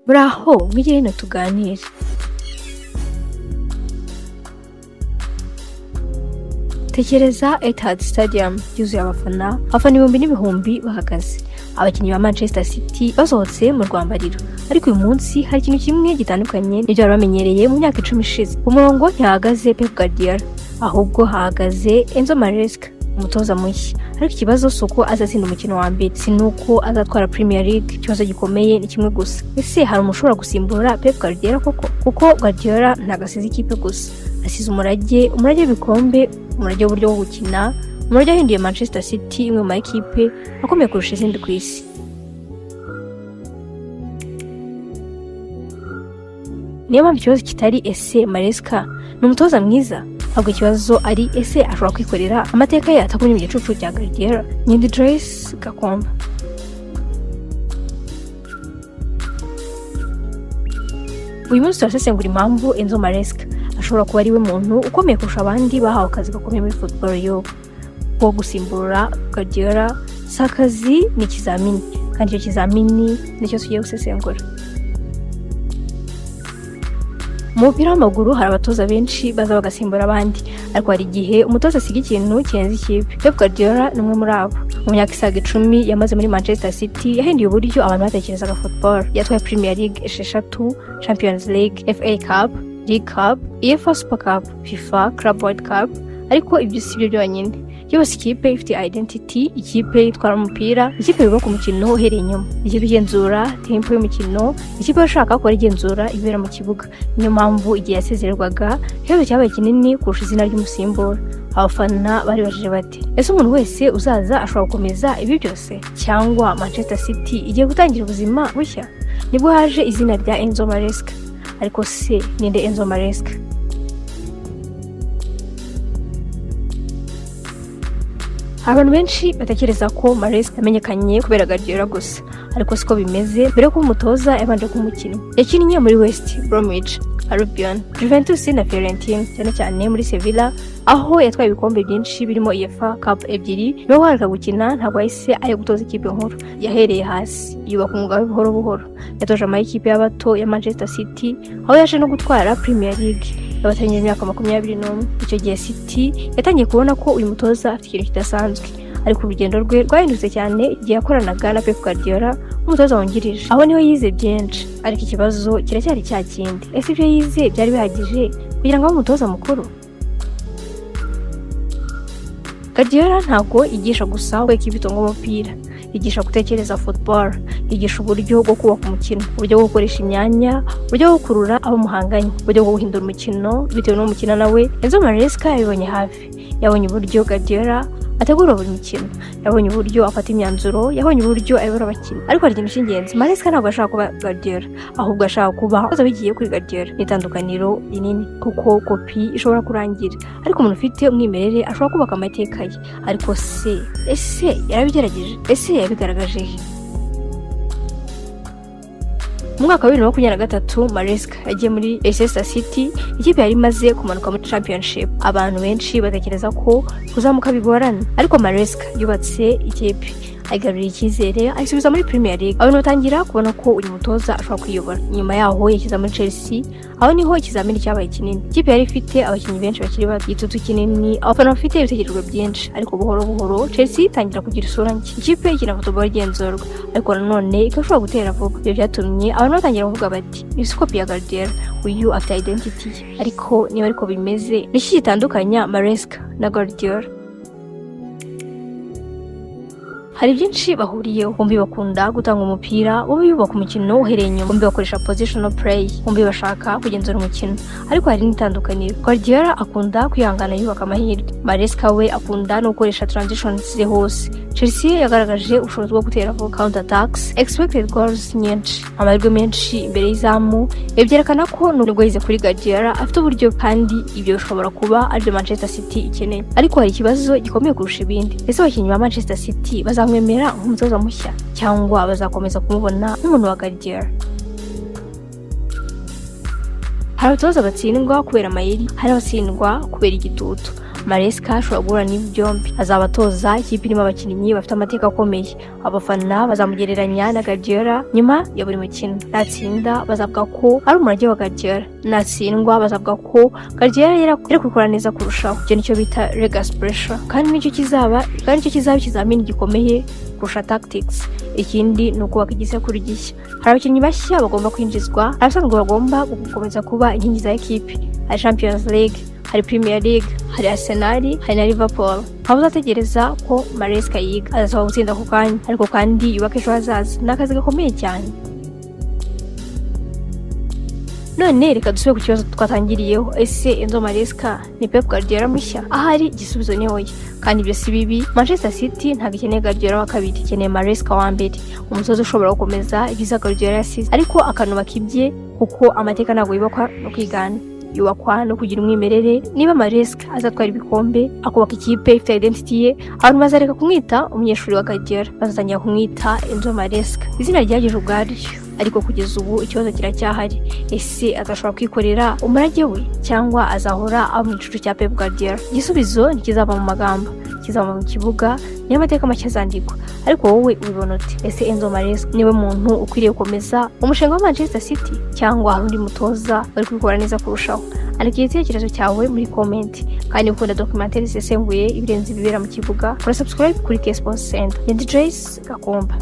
Muraho mwigire hino tuganire. Tekereza Etihad Stadium yuzuye abafana ibihumbi n'ibihumbi bahagaze. Abakinnyi ba Manchester City basohotse mu rwambariro. Ariko uyu munsi hari ikintu kimwe gitandukanye n'ibyo bari bamenyereye mu myaka 10 ishize. Umurongo ntihagaze Pep Guardiola, ahubwo hahagaze Enzo Maresca, umutoza mushya. Ariko ikibazo suko azatsinda umukino wa mbere, sinuko azatwara Premier League. Ikibazo gikomeye ni kimwe gusa: ese hari umushobora gusimbura Pep Guardiola koko? Kuko Guardiola ntagasize ikipe gusa, asize umurage w'ibikombe, umurage w'uburyo bwo gukina, umurage yahinduye Manchester City imwe mu makipe akomeye kurusha izindi ku isi. Niyo mpamvu ikibazo kitari ese Maresca ni umutoza mwiza, ahubwo ikibazo ari ese ashobora kwikorera amateka ye atakumye mu gicucu cya Guardiola. Nyindi Joyce Gakomba. Uyu munsi turasesengura impamvu Enzo Maresca ashobora kuba ari we muntu ukomeye kurusha abandi bahawe akazi gakomeye muri football yo gusimbura Guardiola. Si akazi, ni ikizamini, kandi icyo kizamini nicyo tugiye gusesengura. Mu mupira w'amaguru hari abatoza benshi baza bagasimbura abandi, ariko hari igihe umutoza asiga ikintu kirenze ikipe. Pep Guardiola ni umwe muri abo. Mu myaka isaga 10 yamaze muri Manchester City yahinduye uburyo abantu batekerezaga football. Yatwaye Premier League 6, Champions League, FA Cup, League Cup, UEFA Super Cup, FIFA Club World Cup. Ariko ibyo si byo byonyine. Yose ikipe ifite identity, ikipe itwara umupira, ikipe yubaka umukino uhereye inyuma, ikipe igenzura tempo y'umukino, ikipe yashaka ko igenzura ibera mu kibuga. Niyo mpamvu igihe yasezererwaga ikibazo cyabaye kinini kurusha izina ry'umusimbura. Abafana bari baje bati: ese umuntu wese uzaza ashobora gukomeza ibi byose, cyangwa Manchester City igiye gutangira ubuzima bushya? Nibwo haje izina rya Enzo Maresca. Ariko se ninde Enzo Maresca? Abantu benshi batekereza ko Maresca yamenyekanye kubera Guardiola gusa, ariko siko bimeze. Mbere ko umutoza yabanje kumukina, yakinnye muri West Bromwich Albion, Juventus na Fiorentina, cyane muri Sevilla, aho yatwaye ibikombe byinshi birimo UEFA Cup 2. Niwe wareka gukina, ntabwo yahise ayo gutoza ikipe nkuru. Yahereye hasi yubaka umwuga buhoro buhoro. Yatoje amakipe y'abato ya Manchester City, aho yaje no gutwara Premier League yabatanye imyaka 21. Icyo gihe City yatangiye kubona ko uyu mutoza afite ikintu kidasanzwe, ariko urugendo rwe rwahindutse cyane igihe yakoranaga na Pep Guardiola, umutoza wungirije. Aho niho yize byinshi, ariko ikibazo kiracyari cya kindi: ese ibyo yize byari bihagije kugira ngo abe umutoza mukuru? Guardiola ntabwo yigisha gusa uko ikipe itunga umupira, yigisha gutekereza football, yigisha uburyo bwo kubaka umukino, uburyo bwo gukoresha imyanya, uburyo bwo gukurura abo muhanganye, uburyo bwo guhindura umukino bitewe n'umukino nawe. Enzo Maresca yabibonye hafi. Yabonye uburyo Guardiola ategura buri mukino, yabonye uburyo afata imyanzuro, yabonye uburyo ayobora abakinnyi. Ariko hari ikintu cy'ingenzi: Maresca ntabwo ashaka kuba Guardiola, ahubwo ashaka kuba umutoza bigiye kuri Guardiola. Ni itandukaniro rinini, kuko kopi ishobora kurangira, ariko umuntu ufite umwimerere ashobora kubaka amateka ye. Ariko ese yarabigerageje? Ese yabigaragaje he? Mu mwaka wa 2023 Maresca yagiye muri Manchester City, ikipe yari imaze kumanuka muri Championship. Abantu benshi batekereza ko kuzamuka bigorana, ariko Maresca yubatse ikipe, ayigarurira icyizere, ayisubiza muri Premier League. Abantu batangira kubona ko uyu mutoza ashobora kwiyobora. Nyuma yaho yakiza muri Chelsea, aho niho ikizamini cyabaye kinini. Ikipe yari ifite abakinnyi benshi bakiri bato, igitutu kinini, abafana bafite ibitekerezo byinshi, ariko buhoro buhoro Chelsea itangira kugira isura nshya. Ikipe ikina football igenzurwa, ariko nanone ikashobora gutera vuba. Ibyo byatumye abantu batangira kuvuga bati: ni copy ya Guardiola, uyu afite identity. Ariko niba ariko bimeze, niki gitandukanya Maresca na Guardiola? Hari byinshi bahuriyeho. Bombi bakunda gutanga umupira, bombi bubaka umukino uhereye inyuma, bombi bakoresha positional play, bombi bashaka kugenzura umukino. Ariko hari n'itandukaniro: Guardiola akunda kwihangana yubaka amahirwe, Maresca we akunda no gukoresha transitions hose. Chelsea yagaragaje ubushobozi bwo gutera counter attacks, expected goals nyinshi, amahirwe menshi imbere y'izamu. Byerekana ko nubwo yize kuri Guardiola afite uburyo, kandi ibyo bishobora kuba ari Manchester City ikeneye. Ariko hari ikibazo gikomeye kurusha ibindi: ese abakinnyi ba Manchester City bazamwemera nk'umutoza mushya, cyangwa bazakomeza kumubona nk'umuntu wa Guardiola? Hari abatoza batsindwa kubera amayeri, hari abatsindwa kubera igitutu. Maresca ashobora guhura n'ibi byombi. Azabatoza ikipe irimo abakinnyi bafite amateka akomeye. Abafana bazamugereranya na Guardiola nyuma ya buri mukino. Natsinda bazavuga ko ari umurage wa Guardiola, natsindwa bazavuga ko Guardiola yari kubikora neza kurushaho. Icyo nicyo bita legacy pressure, kandi nicyo kizaba ikizamini gikomeye kurusha tactics. Ikindi ni ukubaka igisekuru gishya. Hari abakinnyi bashya bagomba kwinjizwa, abasanzwe bagomba gukomeza kuba inkingi za ekipi. Hari Champions League, hari Premier League, hari Arsenal, hari na Liverpool. Aho uzategereza ko Maresca yiga azasaba gutsinda ako kanya, ariko kandi yubaka ejo hazaza. Ni akazi gakomeye cyane. None reka dusubire ku kibazo twatangiriyeho. Ese Enzo Maresca ni Pep Guardiola mushya? Ahari igisubizo ni oya, kandi ibyo si bibi. Manchester City ntabwo ikeneye Guardiola wa kabiri, ikeneye Maresca wa mbere, umutoza ushobora gukomeza ibiza Guardiola yasize, ariko akanubaka ibye, kuko amateka ntabwo yubakwa no kwigana, yubakwa no kugira umwimerere. Niba Maresca azatwara ibikombe, akubaka ikipe ifite identity ye, abantu bazareka kumwita umunyeshuri wa Guardiola, bazatangira kumwita Enzo Maresca. Izina ryageje ubwaryo, ariko kugeza ubu ikibazo kiracyahari. Ese azashobora kwikorera umurage we cyangwa azahora aba mu gicucu cya Pep Guardiola? Igisubizo ntikizava mu magambo, kizava mu kibuga, niyo amateka make azandikwa. Ariko wowe ubibona ute? Ese Enzo Maresca niwe muntu ukwiriye gukomeza umushinga wa Manchester City, cyangwa hari undi mutoza bari kubikora neza kurushaho? Andika igitekerezo cyawe muri comment, kandi ukunda documentaire zisesenguye ibirenze ibibera mu kibuga, subscribe kuri K-SportsCentre. Ndi Joyce Gakumba.